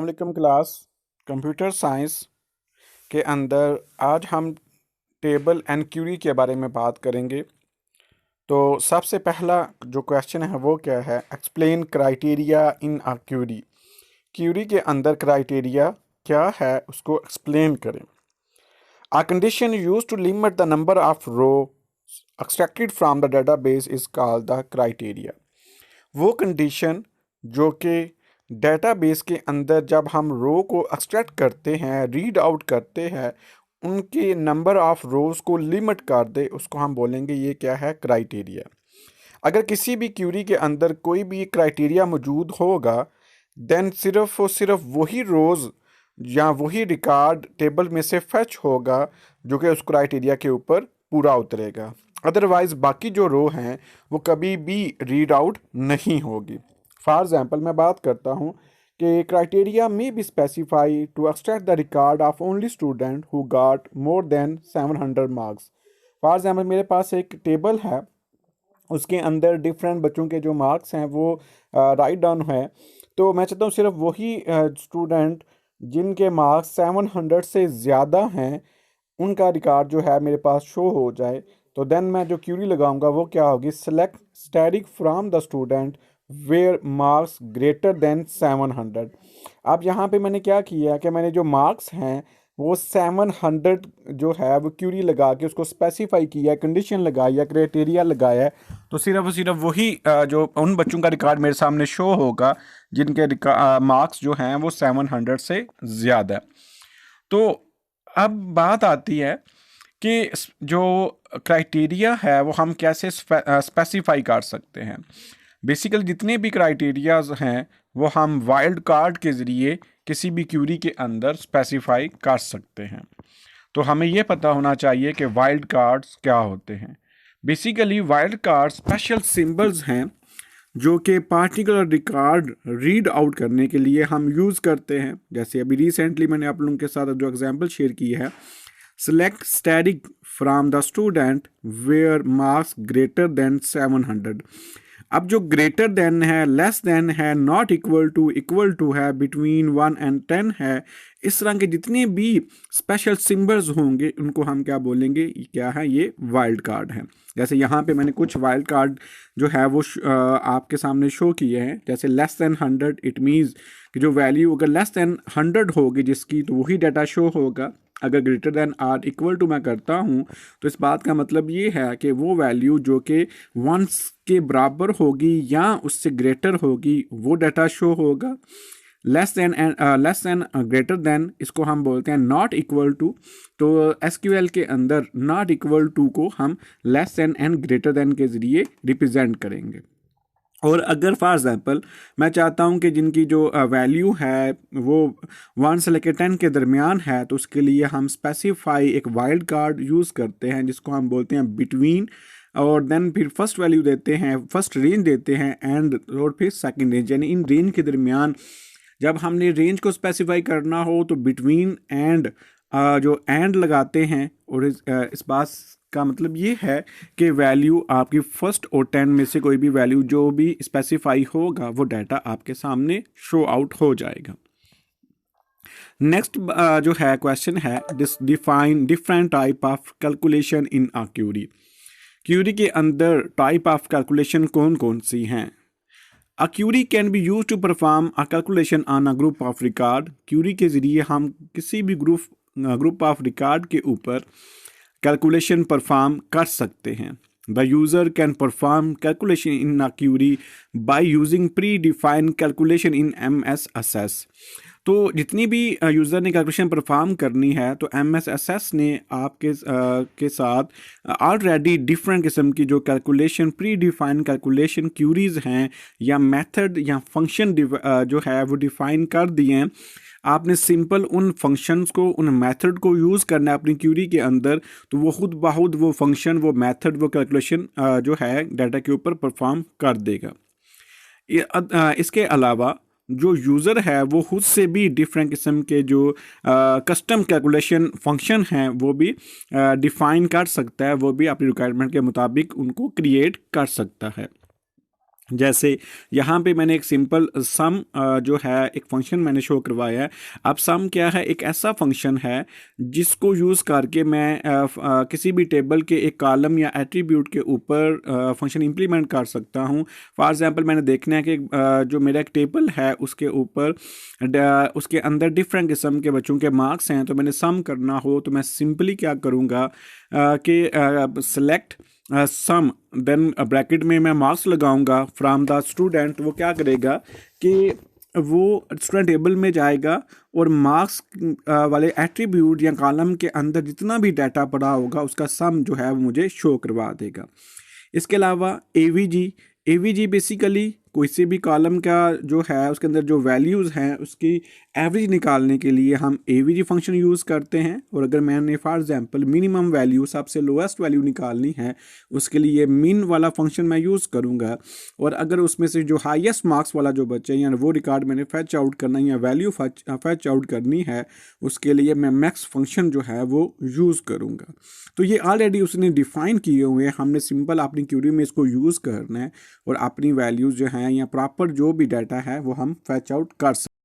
वालेकुम class. Computer science के अंदर आज हम टेबल एंड क्यूरी के बारे में बात करेंगे। तो सबसे पहला जो क्वेश्चन है वो क्या है, explain criteria in a query. Query के अंदर क्राइटेरिया क्या है उसको एक्सप्लेन करें। A condition use to limit the number of row extracted from the database is called the criteria. वो कंडीशन जो कि डेटाबेस के अंदर जब हम रो को एक्सट्रैक्ट करते हैं, रीड आउट करते हैं, उनके नंबर ऑफ रोज को लिमिट कर दे, उसको हम बोलेंगे ये क्या है, क्राइटेरिया। अगर किसी भी क्यूरी के अंदर कोई भी क्राइटेरिया मौजूद होगा, देन सिर्फ और सिर्फ वही रोज या वही रिकॉर्ड टेबल में से फेच होगा जो कि उस क्राइटेरिया के ऊपर पूरा उतरेगा। अदरवाइज बाकी जो रो हैं वो कभी भी रीड आउट नहीं होगी। फॉर एग्जाम्पल मैं बात करता हूँ कि क्राइटेरिया में be specify to extract the record of only student who got more than 700 marks. For example मेरे पास एक टेबल है, उसके अंदर डिफरेंट बच्चों के जो मार्क्स हैं वो राइट डाउन है। तो मैं चाहता हूँ सिर्फ वही स्टूडेंट जिनके मार्क्स 700 से ज़्यादा हैं उनका रिकॉर्ड जो है मेरे पास शो हो जाए। तो देन मैं जो क्यूरी लगाऊंगा वो क्या होगी, select static from the student where marks greater than 700। अब यहाँ पे मैंने क्या किया कि मैंने जो मार्क्स हैं वो 700 जो है वो क्यूरी लगा के उसको स्पेसिफाई किया, कंडीशन लगाई है, क्राइटेरिया लगाया है। तो सिर्फ वही जो उन बच्चों का रिकॉर्ड मेरे सामने शो होगा जिनके मार्क्स जो हैं वो 700 से ज़्यादा है। तो अब बात आती है कि जो क्राइटेरिया है वो हम कैसे स्पेसिफाई कर सकते हैं। बेसिकली जितने भी क्राइटेरियाज हैं वो हम वाइल्ड कार्ड के ज़रिए किसी भी क्यूरी के अंदर स्पेसिफाई कर सकते हैं। तो हमें ये पता होना चाहिए कि वाइल्ड कार्ड्स क्या होते हैं। Basically wild card special symbols हैं जो कि पार्टिकुलर रिकॉर्ड रीड आउट करने के लिए हम यूज़ करते हैं। जैसे अभी रिसेंटली मैंने आप लोगों के साथ जो एग्जांपल शेयर की है, select static from the student where marks greater than 700। अब जो ग्रेटर देन है, लेस देन है, नॉट इक्वल टू है, बिटवीन 1 एंड 10 है, इस तरह के जितने भी स्पेशल सिंबल्स होंगे उनको हम क्या बोलेंगे, क्या है, ये वाइल्ड कार्ड है। जैसे यहाँ पे मैंने कुछ वाइल्ड कार्ड जो है वो आपके सामने शो किए हैं। जैसे लेस देन 100, इट मीन्स कि जो वैल्यू अगर लेस देन 100 होगी जिसकी, तो वही डाटा शो होगा। अगर greater than or equal to मैं करता हूँ तो इस बात का मतलब ये है कि वो वैल्यू जो कि 1 के बराबर होगी या उससे ग्रेटर होगी वो डाटा शो होगा। लेस देन ग्रेटर देन इसको हम बोलते हैं नॉट इक्वल टू। तो एसक्यूएल के अंदर नॉट इक्वल टू को हम less than and greater than के ज़रिए रिप्रेजेंट करेंगे। और अगर फॉर एग्जांपल मैं चाहता हूं कि जिनकी जो वैल्यू है वो 1 से लेकर 10 के दरमियान है, तो उसके लिए हम स्पेसिफाई एक वाइल्ड कार्ड यूज़ करते हैं जिसको हम बोलते हैं बिटवीन, और देन फिर फर्स्ट वैल्यू देते हैं, फर्स्ट रेंज देते हैं एंड, और फिर सेकंड रेंज, यानी इन रेंज के दरमियान जब हमने रेंज को स्पेसिफाई करना हो तो बिटवीन एंड जो एंड लगाते हैं। और इस बात का मतलब ये है कि वैल्यू आपकी फर्स्ट और 10 में से कोई भी वैल्यू जो भी स्पेसिफाई होगा वो डाटा आपके सामने शो आउट हो जाएगा। नेक्स्ट जो है क्वेश्चन है, define different type of calculation in a query. Query के अंदर टाइप ऑफ कैलकुलेशन कौन कौन सी हैं। A query can be used to perform a calculation on a group of record। Query के ज़रिए हम किसी भी ग्रुप ऑफ रिकॉर्ड के ऊपर कैलकुलेशन परफॉर्म कर सकते हैं। The user can perform calculation in a query by using predefined calculation in MS Access। तो जितनी भी यूज़र ने कैलकुलेशन परफॉर्म करनी है तो MS Access ने आपके के साथ ऑलरेडी डिफरेंट किस्म की जो calculation predefine calculation queries हैं या मेथड या फंक्शन जो है वो डिफाइन कर दिए हैं। आपने सिंपल उन फंक्शंस को, उन मेथड को यूज़ करना है अपनी क्यूरी के अंदर, तो वो खुद बहुत वो फंक्शन, वो मेथड, वो कैलकुलेशन जो है डाटा के ऊपर परफॉर्म कर देगा। इसके अलावा जो यूज़र है वो खुद से भी डिफरेंट किस्म के जो कस्टम कैलकुलेशन फंक्शन हैं वो भी डिफ़ाइन कर सकता है, वो भी अपनी रिक्वायरमेंट के मुताबिक उनको क्रिएट कर सकता है। जैसे यहाँ पे मैंने एक सिंपल सम जो है एक फंक्शन मैंने शो करवाया है। अब सम क्या है, एक ऐसा फंक्शन है जिसको यूज़ करके मैं किसी भी टेबल के एक कॉलम या एट्रीब्यूट के ऊपर फंक्शन इंप्लीमेंट कर सकता हूँ। फॉर एग्जांपल मैंने देखना है कि जो मेरा एक टेबल है उसके ऊपर उसके अंदर डिफरेंट किस्म के बच्चों के मार्क्स हैं, तो मैंने सम करना हो तो मैं सिंपली क्या करूँगा कि सेलेक्ट सम, देन ब्रैकेट में मैं मार्क्स लगाऊंगा फ्रॉम द स्टूडेंट। वो क्या करेगा कि वो स्टूडेंट टेबल में जाएगा और मार्क्स वाले एट्रीब्यूट या कॉलम के अंदर जितना भी डाटा पड़ा होगा उसका सम जो है वो मुझे शो करवा देगा। इसके अलावा एवीजी बेसिकली कोई से भी कॉलम का जो है उसके अंदर जो वैल्यूज़ हैं उसकी एवरेज निकालने के लिए हम एवीजी फंक्शन यूज़ करते हैं। और अगर मैंने फॉर एग्जांपल मिनिमम वैल्यू, सबसे लोएस्ट वैल्यू निकालनी है, उसके लिए मिन वाला फंक्शन मैं यूज़ करूँगा। और अगर उसमें से जो हाईएस्ट मार्क्स वाला जो बच्चा है या वो रिकॉर्ड मैंने फैच आउट करना है या वैल्यू फैच आउट करनी है, उसके लिए मैं मैक्स फंक्शन जो है वो यूज़ करूँगा। तो ये ऑलरेडी उसने डिफ़ाइन किए हुए हैं, हमने सिंपल अपनी क्यूरी में इसको यूज़ करना है और अपनी वैल्यूज़ जो हैं या प्रॉपर जो भी डाटा है वो हम फैच आउट कर सकते हैं।